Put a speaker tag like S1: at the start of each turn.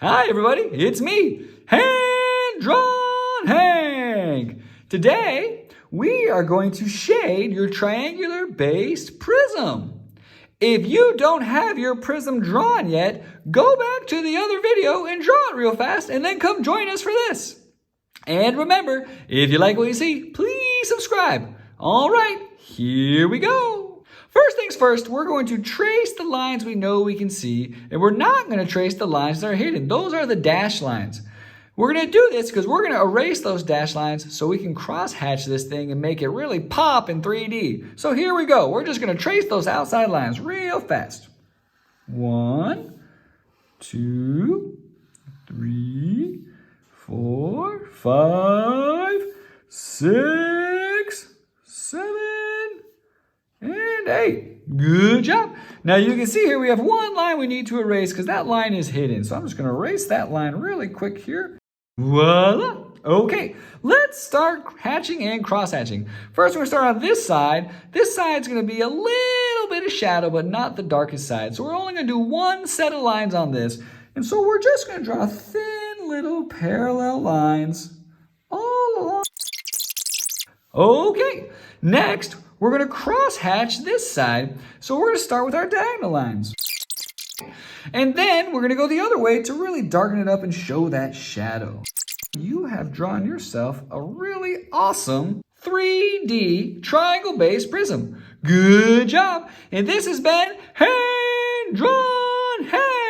S1: Hi everybody, it's me, Hand Drawn Hank. Today, we are going to shade your triangular based prism. If you don't have your prism drawn yet, go back to the other video and draw it real fast and then come join us for this. And remember, if you like what you see, please subscribe. All right, here we go. First things first, we're going to trace the lines we know we can see, and we're not going to trace the lines that are hidden. Those are the dash lines. We're going to do this because we're going to erase those dash lines so we can cross-hatch this thing and make it really pop in 3D. So here we go. We're just going to trace those outside lines real fast. 1, 2, 3, 4, 5, 6, 7, and 8. Good job. Now you can see here we have one line we need to erase because that line is hidden. So I'm just going to erase that line really quick here. Voila. Okay, let's start hatching and cross-hatching. First, we're going to start on this side. This side's going to be a little bit of shadow, but not the darkest side. So we're only going to do one set of lines on this. And so we're just going to draw thin little parallel lines all along. Okay, next, we're going to cross-hatch this side. So we're going to start with our diagonal lines. And then we're going to go the other way to really darken it up and show that shadow. You have drawn yourself a really awesome 3D triangle-based prism. Good job. And this has been Hand Drawn Hank.